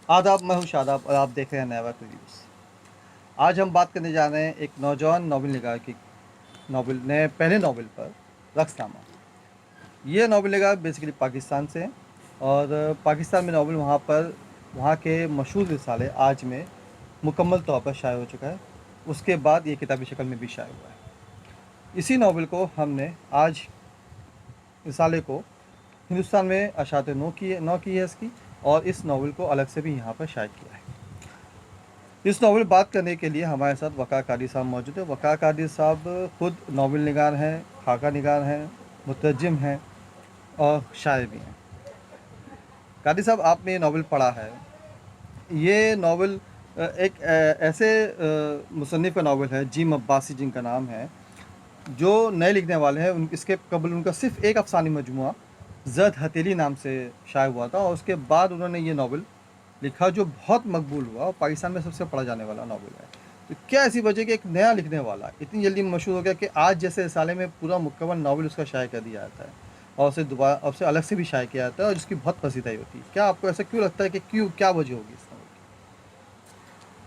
आदाब, मैं हूं शादाब और आप देख रहे हैं नया रिव्यूज़। आज हम बात करने जा रहे हैं एक नौजवान नॉवल निगार की पहले नॉवल पर, रक्सनामा। ये नॉवल निगार बेसिकली पाकिस्तान से हैं और पाकिस्तान में नॉवल वहाँ के मशहूर रिसाले आज में मुकम्मल तौर पर शाये हो चुका है। उसके बाद ये किताबी शक्ल में भी शाये हुआ है। इसी नॉवल को हमने आज रिसाले को हिंदुस्तान में अशात नौ की है इसकी, और इस नावल को अलग से भी यहाँ पर शाये किया है। इस नावल बात करने के लिए हमारे साथ वक़ार कादरी साहब मौजूद है। वक़ार कादरी साहब खुद नावल निगार हैं, खाका निगार हैं, मुतरज्जिम हैं और शायर भी हैं। कादरी साहब, आपने ये नावल पढ़ा है। ये नावल एक ऐसे मुसन्निफ़ का नावल है, जीम अब्बासी जिनका नाम है, जो नए लिखने वाले हैं। इसके कबल उनका सिर्फ़ एक अफ़सानी मजमुआ ज़र्द हथेली नाम से शाये हुआ था और उसके बाद उन्होंने ये नावल लिखा जो बहुत मकबूल हुआ और पाकिस्तान में सबसे पढ़ा जाने वाला नावल है। तो क्या ऐसी वजह कि एक नया लिखने वाला इतनी जल्दी मशहूर हो गया कि आज जैसे रिसाले में पूरा मुकम्मल नावल उसका शाये कर दिया जाता है और उसे अलग से भी शाये किया जाता है और जिसकी बहुत पसीदाई होती है। क्या आपको ऐसा क्यों लगता है कि क्या वजह होगी इस नावल की?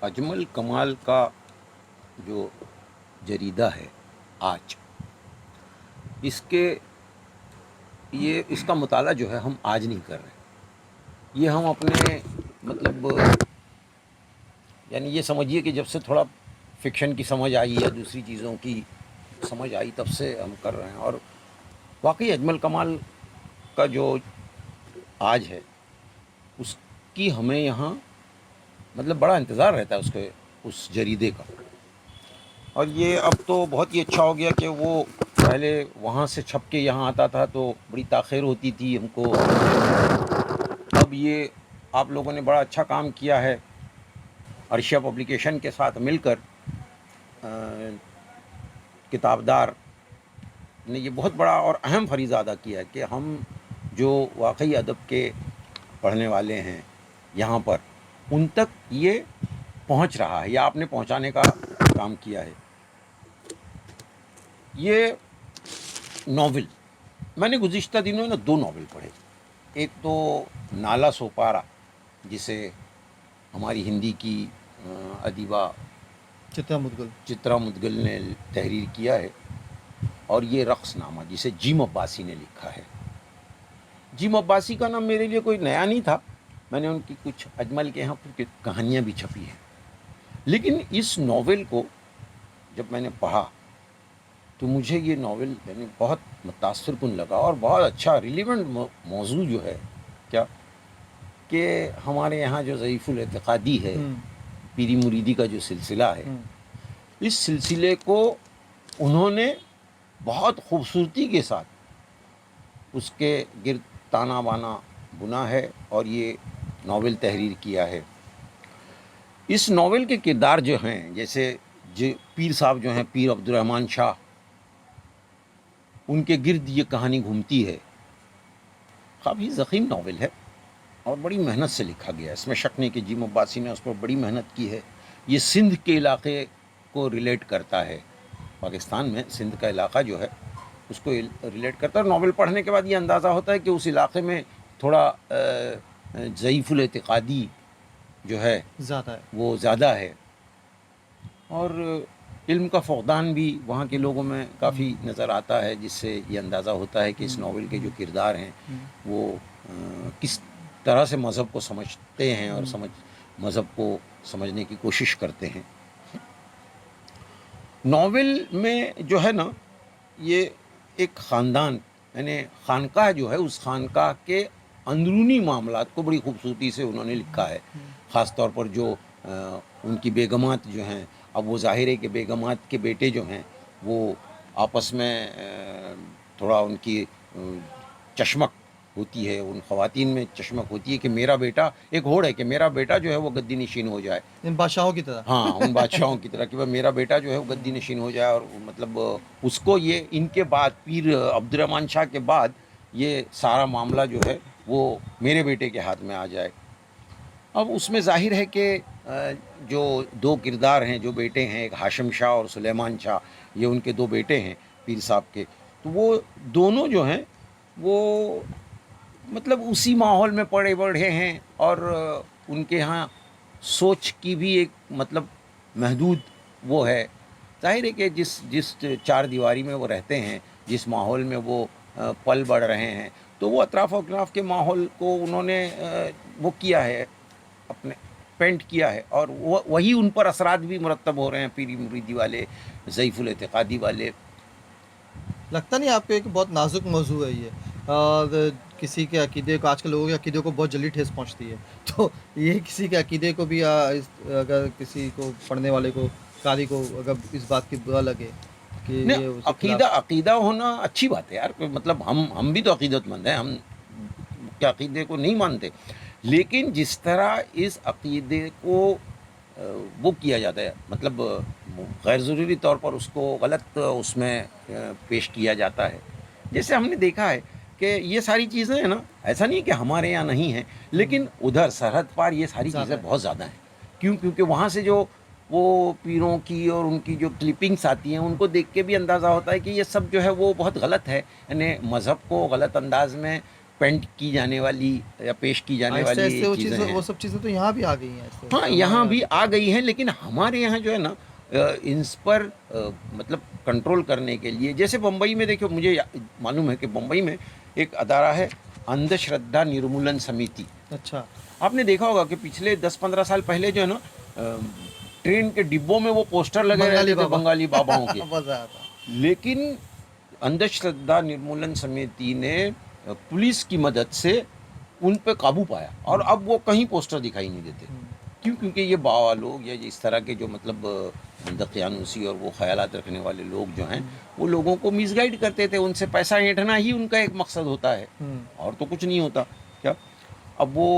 अजमल कमाल का जो जरीदा है आज, इसका मुताला जो है हम आज नहीं कर रहे। ये हम अपने यानी ये समझिए कि जब से थोड़ा फिक्शन की समझ आई या दूसरी चीज़ों की समझ आई तब से हम कर रहे हैं। और वाकई अजमल कमाल का जो आज है उसकी हमें यहाँ बड़ा इंतज़ार रहता है उसके उस जरीदे का। और ये अब तो बहुत ही अच्छा हो गया कि वो पहले वहाँ से छप के यहाँ आता था तो बड़ी ताख़ीर होती थी हमको। अब ये आप लोगों ने बड़ा अच्छा काम किया है अर्शिया पब्लिकेशन के साथ मिलकर। किताबदार ने ये बहुत बड़ा और अहम फ़रीज़ा अदा किया है कि हम जो वाकई अदब के पढ़ने वाले हैं यहाँ पर, उन तक ये पहुँच रहा है या आपने पहुँचाने का काम किया है। ये नावल मैंने गुज़िश्ता दिनों में 2 नावल पढ़े। एक तो नाला सोपारा, जिसे हमारी हिंदी की अदीबा चित्रा मुदगल ने तहरीर किया है, और ये रक्सनामा जिसे जीम अब्बासी ने लिखा है। जीम अब्बासी का नाम मेरे लिए कोई नया नहीं था, मैंने उनकी कुछ अजमल के यहाँ की कहानियाँ भी छपी हैं। लेकिन इस नावल को जब मैंने पढ़ा तो मुझे ये नावल यानी बहुत मुतासिरकुन लगा और बहुत अच्छा रिलेवेंट मौजू जो है क्या कि हमारे यहाँ जो ज़ईफ़ुल एतिक़ादी है, पीरी मुरीदी का जो सिलसिला है, इस सिलसिले को उन्होंने बहुत खूबसूरती के साथ उसके गिर्द ताना बाना बुना है और ये नावल तहरीर किया है। इस नावल के किरदार जो हैं, जैसे जो पीर साहब जो हैं, पीर अब्दुर्रहमान शाह, उनके गिर्द ये कहानी घूमती है। काफ़ी ज़ख़ीम नावल है और बड़ी मेहनत से लिखा गया है। इसमें शक नहीं कि जीम अब्बासी ने उस पर बड़ी मेहनत की है। ये सिंध के इलाके को रिलेट करता है, पाकिस्तान में सिंध का इलाका जो है उसको रिलेट करता है। नावल पढ़ने के बाद ये अंदाज़ा होता है कि उस इलाके में थोड़ा ज़ईफ़ुल एतिक़ादी जो है वो ज़्यादा है और इल्म का फ़क़दान भी वहाँ के लोगों में काफ़ी नज़र आता है, जिससे ये अंदाज़ा होता है कि इस नावल के जो किरदार हैं वो किस तरह से मज़हब को समझते हैं और मज़हब को समझने की कोशिश करते हैं। नावल में जो है ना, ये एक ख़ानदान यानी खानकाह जो है, उस खानकाह के अंदरूनी मामलात को बड़ी खूबसूरती से उन्होंने लिखा है। ख़ास तौर पर जो उनकी बेगमात जो हैं, अब वो ज़ाहिर है कि बेगमात के बेटे जो हैं वो आपस में थोड़ा उनकी चश्मक होती है, उन ख़वातीन में चश्मक होती है कि मेरा बेटा, एक होड़ है कि मेरा बेटा जो है वो गद्दी नशीन हो जाए, इन बादशाहों की तरह। हाँ, उन बादशाहों की तरह कि भाई मेरा बेटा जो है वो गद्दी नशीन हो जाए और उसको ये इनके बाद पीर अब्दुर्रहमान शाह के बाद ये सारा मामला जो है वो मेरे बेटे के हाथ में आ जाए। अब उसमें ज़ाहिर है कि जो 2 किरदार हैं, जो बेटे हैं, एक हाशिम शाह और सुलेमान शाह, ये उनके 2 बेटे हैं पीर साहब के। तो वो दोनों जो हैं वो मतलब उसी माहौल में पड़े बढ़े हैं और उनके यहाँ सोच की भी एक मतलब महदूद वो है। ज़ाहिर है कि जिस जिस चार दीवारी में वो रहते हैं, जिस माहौल में वो पल बढ़ रहे हैं, तो वो अतराफ़ अतराफ़ के माहौल को उन्होंने वो किया है, अपने पेंट किया है, और वो वही उन पर असरात भी मुरतब हो रहे हैं, पीरी मुरीदी वाले, ज़ईफ़ुल एतिक़ादी वाले। लगता नहीं आपको एक बहुत नाजुक मौजू है ये, और किसी के अकीदे को, आजकल लोगों के अकीदे को बहुत जल्दी ठेस पहुंचती है, तो ये किसी के अकीदे को भी अगर किसी को पढ़ने वाले को, कारी को, अगर इस बात की बुरा लगे कि नहीं, ये उसके अकीदा खिलाफ। अकीदा होना अच्छी बात है यार, कोई मतलब हम भी तो अकीदतमंद हैं, हम क्या अकीदे को नहीं मानते, लेकिन जिस तरह इस अकीदे को वो किया जाता है, मतलब गैर ज़रूरी तौर पर उसको गलत उसमें पेश किया जाता है। जैसे हमने देखा है कि ये सारी चीज़ें हैं ना, ऐसा नहीं है कि हमारे यहाँ नहीं है, लेकिन उधर सरहद पार ये सारी ज़्यादा चीज़ें है। बहुत ज़्यादा हैं। क्यों? क्योंकि वहाँ से जो वो पीरों की और उनकी जो क्लिपिंग्स आती हैं, उनको देख के भी अंदाज़ा होता है कि ये सब जो है वो बहुत गलत है, यानी मज़हब को गलत अंदाज में पेंट की जाने वाली या पेश की जाने आहिस्ते वाली आहिस्ते वो चीज़ें चीज़ें, हैं। वो सब चीज़ें तो यहाँ भी आ गई हैं ऐसे हाँ, हमारे यहाँ यहाँ भी भी। आ गई हैं, लेकिन हमारे यहाँ जो है ना इस पर मतलब कंट्रोल करने के लिए, जैसे बम्बई में देखो, मुझे मालूम है कि बम्बई में एक अदारा है, अंधश्रद्धा निर्मूलन समिति। अच्छा। आपने देखा होगा कि पिछले 10-15 साल पहले जो है ना ट्रेन के डिब्बों में वो पोस्टर लगे बंगाली रहते थे बाबा। बंगाली बाबाओं के। मज़ा आता। लेकिन अंधश्रद्धा निर्मूलन समिति ने पुलिस की मदद से उन पे काबू पाया, और अब वो कहीं पोस्टर दिखाई नहीं देते। क्यों? क्योंकि ये बाबा लोग या इस तरह के जो मतलब दकियानूसी और वो ख़यालात रखने वाले लोग जो हैं, वो लोगों को मिसगाइड करते थे, उनसे पैसा ऐंठना ही उनका एक मकसद होता है, और तो कुछ नहीं होता। क्या? अब वो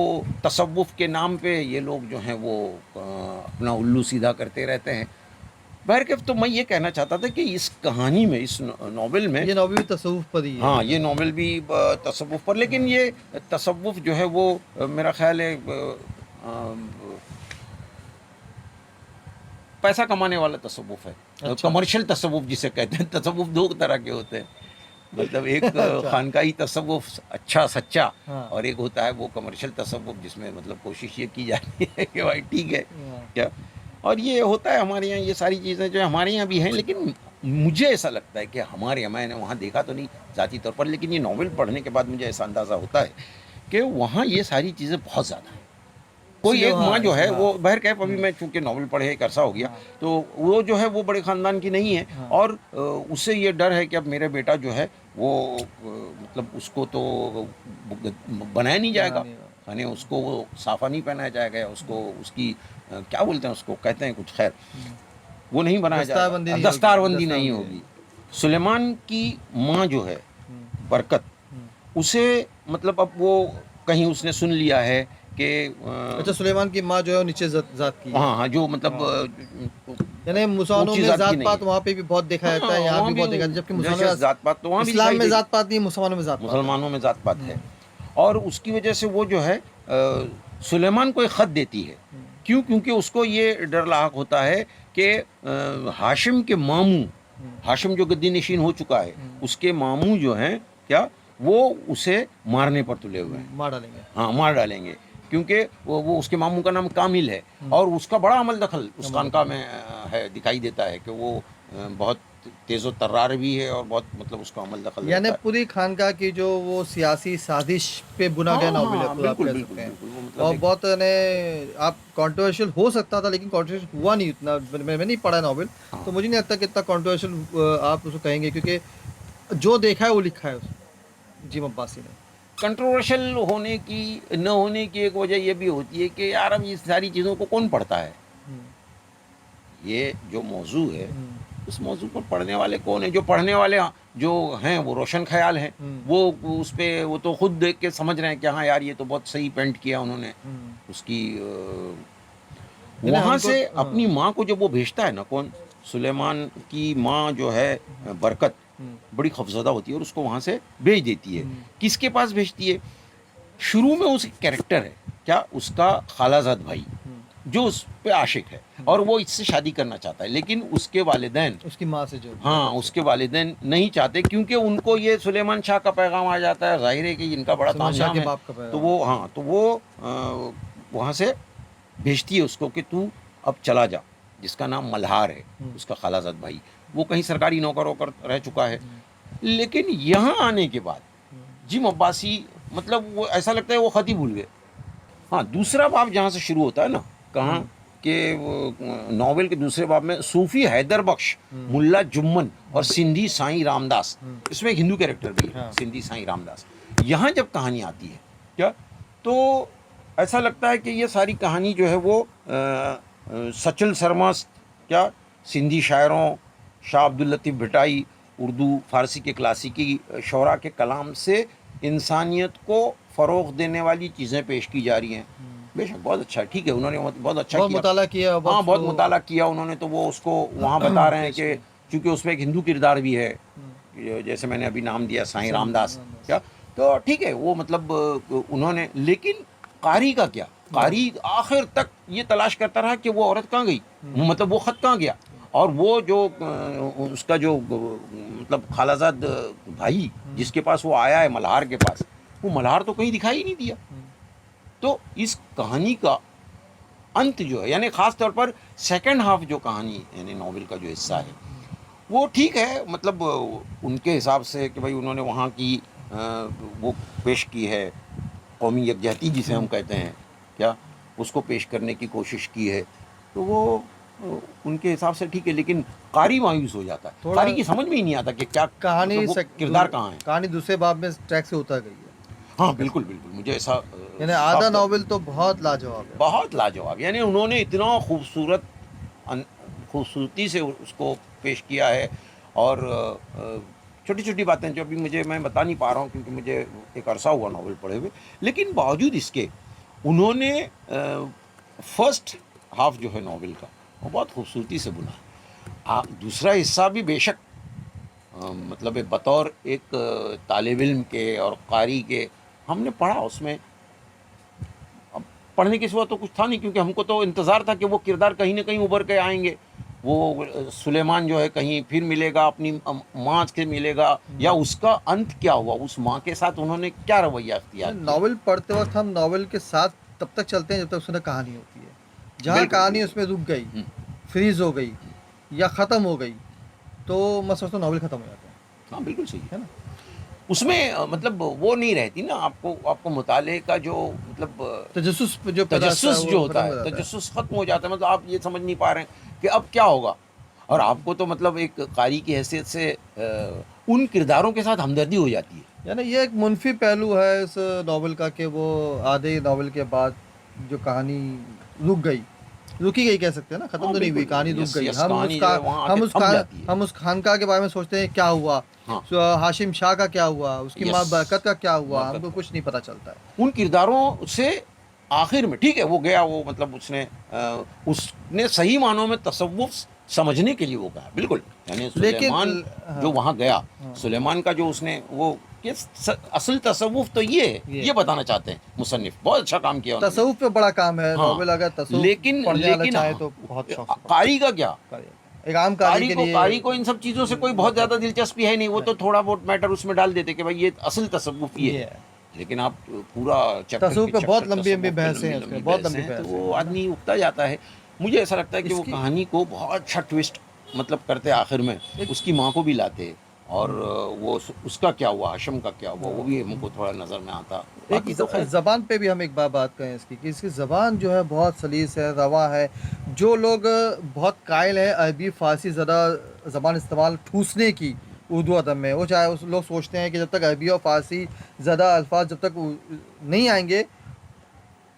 तसव्वुफ़ के नाम पे ये लोग जो हैं वो अपना उल्लू सीधा करते रहते हैं। बहरकैफ़ तो मैं ये कहना चाहता था कि इस कहानी में, इस नॉवेल में, ये नॉवेल भी तसव्वुफ़ पर ही है हाँ, ये मतलब। नॉवेल भी तसव्वुफ़ पर, लेकिन ये तसव्वुफ़ जो है वो मेरा ख़्याल है पैसा कमाने वाला तसव्वुफ़ है। अच्छा। कमर्शियल तसव्वुफ़ जिसे कहते हैं। तसव्वुफ़ 2 तरह के होते हैं। मतलब एक अच्छा। खानकाही तसव्वुफ़ अच्छा सच्चा, हाँ। और एक होता है वो कमर्शियल तसव्वुफ़ जिसमें मतलब कोशिश ये की जाती है कि भाई ठीक है, हाँ। क्या, और ये होता है हमारे यहाँ, ये सारी चीज़ें जो हमारे यहाँ भी हैं, लेकिन मुझे ऐसा लगता है कि हमारे यहाँ, मैंने वहाँ देखा तो नहीं ज़ाती तौर पर, लेकिन ये नॉवेल पढ़ने के बाद मुझे ऐसा अंदाज़ा होता है कि वहाँ ये सारी चीज़ें बहुत ज़्यादा हैं। कोई इसलिए एक माँ हाँ, जो है इसलिए वो, हाँ। बहरकैफ़ अभी मैं चूँकि नॉवेल पढ़े एक अरसा हो गया, हाँ। तो वो जो है वो बड़े ख़ानदान की नहीं है, हाँ। और उससे ये डर है कि अब मेरा बेटा जो है वो मतलब उसको तो बनाया नहीं जाएगा, बनानी है। यानी उसको वो साफ़ा नहीं पहनाया जाएगा, या उसको उसकी क्या बोलते हैं, उसको कहते हैं कुछ, खैर वो नहीं बनाया दस्तारबंदी जाएगा, नहीं होगी, दस्तारबंदी नहीं दस्तारबंदी। होगी। सुलेमान की माँ जो है हुँ, बरकत, हुँ। उसे मतलब अब वो कहीं उसने सुन लिया है कि अच्छा, सुलेमान की माँ जो है वो नीचे ज़ात की है। हाँ, हाँ, जो मतलब हाँ। यानी मुसलमानों ऊँची में ज़ात की नहीं ज़ात-पात है। वहाँ पे भी बहुत देखा जाता हाँ, है, यहाँ वहाँ भी भी बहुत देखा जाता है, जबकि जैसे मुसलमान, ज़ात-पात तो वहाँ भी इस्लाम दिखाई में देगी। ज़ात-पात नहीं है, मुसलमानों में ज़ात-पात है। मुसलमानों में ज़ात-पात है, हुँ, और उसकी वजह से वो जो है सुलेमान को एक ख़त देती है। हुँ, क्यों? क्योंकि उसको ये डर लाहक होता है कि हाशिम के मामू, हुँ, हाशिम जो गद्दी-नशीन हो चुका है, हुँ, उसके मामू जो हैं, क्या, वो उसे मारने पर तुले हुए हैं। मार डालेंगे। हाँ, मार डालेंगे, क्योंकि वो उसके मामू का नाम कामिल है, हुँ, और उसका बड़ा अमल दखल उस अमल खानका दखल। में है, दिखाई देता है कि वो बहुत तेज़ो तर्रार भी है, और बहुत मतलब उसका अमल दखल यानी रहता है। पूरी खानका की जो वो सियासी साजिश पे बुना गया हाँ, नॉवेल है, हाँ, पूरा आप बिल्कुल, कह बिल्कुल, सकते हैं। बिल्कुल, वो मतलब और एक बहुत ने आप कंट्रोवर्शियल हो सकता था, लेकिन कंट्रोवर्शियल हुआ नहीं उतना। मैंने नहीं पढ़ा नॉवेल, हाँ, तो मुझे नहीं लगता कि इतना कंट्रोवर्शियल आप उसको कहेंगे, क्योंकि जो देखा है वो लिखा है जिम अब्बासी ने। कंट्रोवर्शियल होने की, न होने की एक वजह ये भी होती है कि यार अब ये सारी चीज़ों को कौन पढ़ता है? हुँ, ये जो मौज़ू है, हुँ, उस मौज़ू पर पढ़ने वाले कौन हैं? जो पढ़ने वाले जो हैं वो रोशन ख़याल हैं, हुँ, वो उस पे वो तो खुद देख के समझ रहे हैं कि हाँ यार, ये तो बहुत सही पेंट किया उन्होंने। हुँ। उसकी यानी वहाँ हमको से हाँ, अपनी माँ को जब वो भेजता है ना, कौन, सुलेमान की माँ जो है बरकत, हुँ, बड़ी खौफ़ज़दा होती है और उसको वहाँ से भेज देती है। हुँ, किसके पास भेजती है? शुरू में उसकी कैरेक्टर है, क्या, उसका खालाज़ाद भाई, हुँ, जो उस पे आशिक है और वो इससे शादी करना चाहता है, लेकिन उसके वालिदैन, उसकी माँ से जो हाँ उसके वालिदैन नहीं चाहते, क्योंकि उनको ये सुलेमान शाह का पैगाम आ जाता है, जाहिर है कि इनका बड़ा सुलेमान शाह तामझाम के है। बाप का तो पैगाम। वो हाँ तो वो वहाँ से भेजती है उसको कि तू अब चला जा, जिसका नाम मल्हार है, उसका खालाजाद भाई, वो कहीं सरकारी नौकर होकर रह चुका है। लेकिन यहाँ आने के बाद जिम अब्बासी, मतलब वो ऐसा लगता है वो खत ही भूल गए। हाँ, दूसरा बाब जहाँ से शुरू होता है ना, कहाँ कि नॉवेल के दूसरे बाब में सूफी हैदर बख्श, मुल्ला जुम्मन और सिंधी साईं रामदास, इसमें एक हिंदू कैरेक्टर भी है, हाँ। सिंधी साईं रामदास। यहाँ जब कहानी आती है क्या, तो ऐसा लगता है कि ये सारी कहानी जो है वो सचल शर्मा क्या सिंधी शायरों, शाह अब्दुल लतीफ़ भटाई, उर्दू फारसी के क्लासिकी शौरा के कलाम से इंसानियत को फ़रोग़ देने वाली चीज़ें पेश की जा रही हैं। बेशक बहुत अच्छा है, ठीक है, उन्होंने बहुत अच्छा बहुत किया, मुताला किया, हाँ बहुत मुताला किया उन्होंने। तो वो उसको वहाँ बता रहे हैं कि चूँकि उसमें एक हिंदू किरदार भी है, जैसे मैंने अभी नाम दिया साईं रामदास क्या, तो ठीक है वो मतलब उन्होंने, लेकिन कारी का क्या, कारी आखिर तक ये तलाश करता रहा कि वो औरत कहाँ गई, मतलब वो ख़त कहाँ गया, और वो जो उसका जो मतलब खालाजाद भाई जिसके पास वो आया है मल्हार के पास, वो मल्हार तो कहीं दिखाई ही नहीं दिया। तो इस कहानी का अंत जो है, यानी ख़ास तौर पर सेकंड हाफ जो कहानी यानी नॉवेल का जो हिस्सा है वो ठीक है, मतलब उनके हिसाब से कि भाई उन्होंने वहाँ की वो पेश की है, कौमी यकजहती जिसे हम कहते हैं क्या, उसको पेश करने की कोशिश की है, तो वो उनके हिसाब से ठीक है। लेकिन कारी मायूस हो जाता है, कारी की समझ में ही नहीं आता कि क्या कहानी मतलब वो किरदार कहाँ है। कहानी दूसरे बाब में ट्रैक से उतर गई है। हाँ बिल्कुल बिल्कुल, मुझे ऐसा यानी आधा नॉवेल तो बहुत लाजवाब है, बहुत लाजवाब, यानी उन्होंने इतना खूबसूरती से उसको पेश किया है। और छोटी छोटी बातें जो अभी मैं बता नहीं पा रहा हूँ क्योंकि मुझे एक अरसा हुआ नॉवेल पढ़े हुए, लेकिन बावजूद इसके उन्होंने फर्स्ट हाफ जो है नॉवेल का वो बहुत खूबसूरती से बुना है। दूसरा हिस्सा भी बेशक मतलब बतौर एक तालिब इल्म के और कारी के हमने पढ़ा, उसमें अब पढ़ने के सिवा तो कुछ था नहीं, क्योंकि हमको तो इंतज़ार था कि वो किरदार कहीं ना कहीं उभर के आएंगे। वो सुलेमान जो है कहीं फिर मिलेगा, अपनी माँ से मिलेगा, या उसका अंत क्या हुआ, उस माँ के साथ उन्होंने क्या रवैया अख्तियार किया। नॉवेल पढ़ते वक्त हम नॉवेल के साथ तब तक चलते हैं जब तक उसमें कहानी होती है। जहाँ बिल्कुल, कहानी बिल्कुल। उसमें रुक गई, फ्रीज हो गई या ख़त्म हो गई, तो मैं समझता हूँ नॉवेल ख़त्म हो जाता है। हाँ बिल्कुल सही है ना? उसमें मतलब वो नहीं रहती ना, आपको मुताले का जो मतलब तजस्सुस जो पैदा होता तजस्सुस है, जो वो होता खत्म हो है, जाता है। तजस्सुस खत्म हो जाता है, मतलब आप ये समझ नहीं पा रहे हैं कि अब क्या होगा। और आपको तो मतलब एक कारी की हैसियत से उन किरदारों के साथ हमदर्दी हो जाती है। यानी ये एक मुनफी पहलू है इस नॉवेल का कि वो आधे नॉवेल के बाद जो कहानी रुकी गई कह सकते हैं ना, खत्म हाँ तो नहीं हुई, बिल्कुल, कहानी रुक यस गई। यस, कहानी जो है वहाँ आके थम जाती है। हम उस खानका के बारे में सोचते हैं क्या हुआ, हाँ हाशिम शाह का क्या हुआ, उसकी माँ यस, बरकत का क्या हुआ, बरकत हमको का। कुछ नहीं पता चलता है। उन किरदारों से आखिर में ठीक है वो गया, वो मतलब उसने सही मानों में तसव्वुफ समझने के लिए वो गया बिल्कुल, यानी लेकिन सुलेमान जो हाँ, वहाँ गया, हाँ, सुलेमान का जो उसने वो कि असल तसव्वुफ तो ये है, ये बताना चाहते हैं मुसन्निफ, बहुत अच्छा काम किया उन्होंने। तसव्वुफ पे बड़ा काम है हाँ नॉवेल, अगर तसव्वुफ लेकिन पढ़ने वाला लेकिन चाहे हाँ, तो बहुत शौक से कारी का क्या, पढ़े। एक आम कारी के लिए कारी को इन सब चीज़ों से कोई बहुत ज़्यादा दिलचस्पी है नहीं, वो तो थोड़ा बहुत मैटर उसमें डाल देते कि भाई ये असल तसव्वुफ ये है। लेकिन आप पूरा चैप्टर तसव्वुफ के पे बहुत चैप्टर लंबी तसव्वुफ पे बहसें हैं, उसमें बहुत लंबी तो बहसें वो हैं, है ना? आदमी उगता जाता है। मुझे ऐसा लगता है कि वो इसकी कहानी को बहुत अच्छा ट्विस्ट मतलब करते आखिर में, उसकी माँ को भी लाते, और वो उसका क्या हुआ, हाशम का क्या हुआ, वो भी हमको थोड़ा नज़र में आता। बाकी तो खैर ज़बान पे भी हम एक बार बात करें इसकी कि इसकी ज़बान जो है बहुत सलीस है, रवा है। जो लोग बहुत कायल हैं अरबी फ़ारसी ज़्यादा ज़बान इस्तेमाल ठूसने की उर्दू अदब में, वो चाहे उस लोग सोचते हैं कि जब तक अरबी और फ़ारसी ज़्यादा अल्फाज जब तक नहीं आएंगे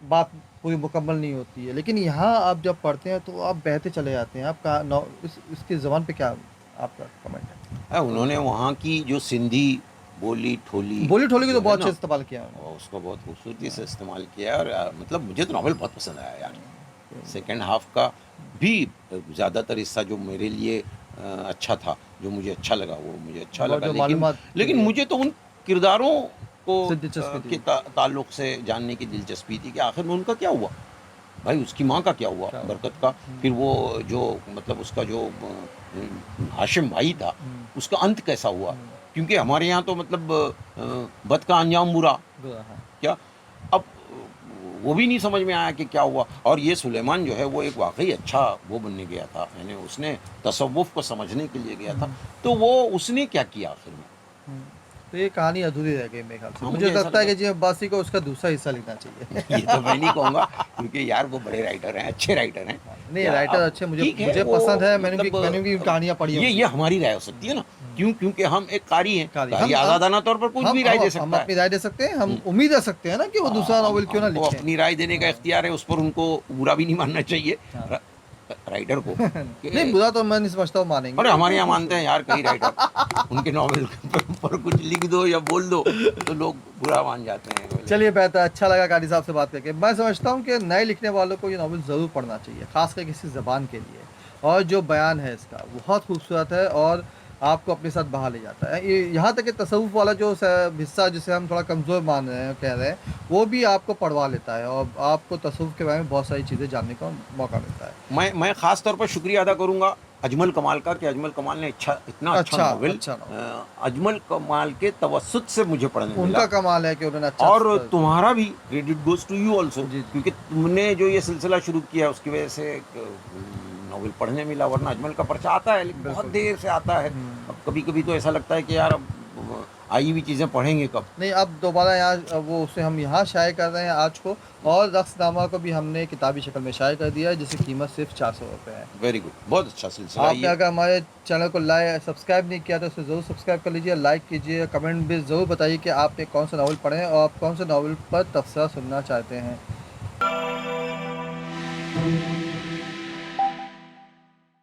बात पूरी मुकम्मल नहीं होती है। लेकिन यहाँ आप जब पढ़ते हैं तो आप बहते चले जाते हैं। आपका इसकी ज़बान पे क्या आपका कमेंट है? उन्होंने वहाँ की जो सिंधी बोली ठोली बोली ठोली की जो तो है बहुत ना, अच्छे से इस्तेमाल किया है उन्होंने। और उसको बहुत खूबसूरती से इस्तेमाल किया है। और मतलब मुझे तो नॉवेल बहुत पसंद आया यार। सेकंड हाफ का भी ज़्यादातर हिस्सा जो मेरे लिए अच्छा था, जो मुझे अच्छा लगा वो मुझे अच्छा बहुत लगा, जो लेकिन मालूमात लेकिन मुझे तो उन किरदारों को से दिलचस्पी थी। के ताल्लुक से जानने की दिलचस्पी थी कि आखिर में उनका क्या हुआ, भाई उसकी माँ का क्या हुआ क्या हुआ? बरकत का, फिर वो जो मतलब उसका जो हाशिम भाई था उसका अंत कैसा हुआ, क्योंकि हमारे यहाँ तो मतलब बद का अंजाम बुरा बुरा है। क्या। अब वो भी नहीं समझ में आया कि क्या हुआ। और ये सुलेमान जो है वो एक वाकई अच्छा वो बनने गया था, यानी उसने तसव्वुफ को समझने के लिए गया था, तो वो उसने क्या किया आखिर में। तो ये कहानी अधूरी रह गई मेरे ख्याल से। हाँ, मुझे मुझे ऐसा लगता है लगा। कि जी अब्बासी को उसका दूसरा हिस्सा लिखना चाहिए। ये तो मैं नहीं कहूँगा, क्योंकि यार वो बड़े राइटर हैं, अच्छे राइटर हैं। नहीं, या राइटर अब अच्छे, मुझे ठीक है, मुझे वो पसंद है, मतलब मैंने उनकी कहानियाँ पढ़ी हैं ये उनकी। हमारी राय हो सकती है ना, क्यों, क्योंकि हम एक कारी हैं, कारी कारी आज़ादाना तौर पर कुछ भी राय दे हम सकता है। अपनी राय दे सकते हैं, हम उम्मीद रख सकते हैं ना कि वो दूसरा नॉवेल क्यों ना हमको लिखें। अपनी राय देने का इख्तियार है, उस पर उनको बुरा भी नहीं मानना चाहिए हाँ। राइटर को नहीं, कि बुरा तो मैं नहीं समझता हूँ मानेंगे। अरे हमारे यहाँ मानते हैं यार कई राइटर, उनके नॉवेल पर कुछ लिख दो या बोल दो तो लोग बुरा मान जाते हैं। चलिए बेहतर, अच्छा लगा कारी साहब से बात करके। मैं समझता हूँ कि नए लिखने वालों को ये नॉवेल ज़रूर पढ़ना चाहिए, खासकर किसी ज़बान के लिए। और जो बयान है इसका बहुत खूबसूरत है और आपको अपने साथ बहा ले जाता है। ये यहाँ तक कि तसव्वुफ़ वाला जो हिस्सा जिसे हम थोड़ा कमज़ोर मान रहे हैं, कह रहे हैं, वो भी आपको पढ़वा लेता है और आपको तसव्वुफ़ के बारे में बहुत सारी चीज़ें जानने का मौका मिलता है। मैं ख़ास तौर पर शुक्रिया अदा करूँगा अजमल कमाल का, कि अजमल कमाल ने इतना अच्छा नॉवेल अच्छा नॉवेल। अजमल कमाल के तवस्सुत से मुझे पढ़ने उनका मिला। कमाल है कि उन्होंने अच्छा और तुम्हारा भी credit goes to you also, जी, जी। क्योंकि तुमने जो ये सिलसिला शुरू किया उसकी वजह से नॉवेल पढ़ने मिला, वरना अजमल का पर्चा आता है लेकिन बहुत बिल्कुल। देर से आता है। अब कभी-कभी तो ऐसा लगता है कि यार अब आई हुई चीज़ें पढ़ेंगे कब। नहीं, अब दोबारा यहाँ वो उसे हम यहाँ शाये कर रहे हैं आज को, और रक्सनामा को भी हमने किताबी शक्ल में शाये कर दिया है, जिसकी कीमत सिर्फ 400 रुपये है। वेरी गुड, बहुत अच्छा सिलसिला आपने ये। अगर हमारे चैनल को सब्सक्राइब नहीं किया तो उसे ज़रूर सब्सक्राइब कर लीजिए, लाइक कीजिए, कमेंट भी ज़रूर बताइए कि आपने कौन सा नावल पढ़े हैं और आप कौन से नावल पर तबसरा सुनना चाहते हैं।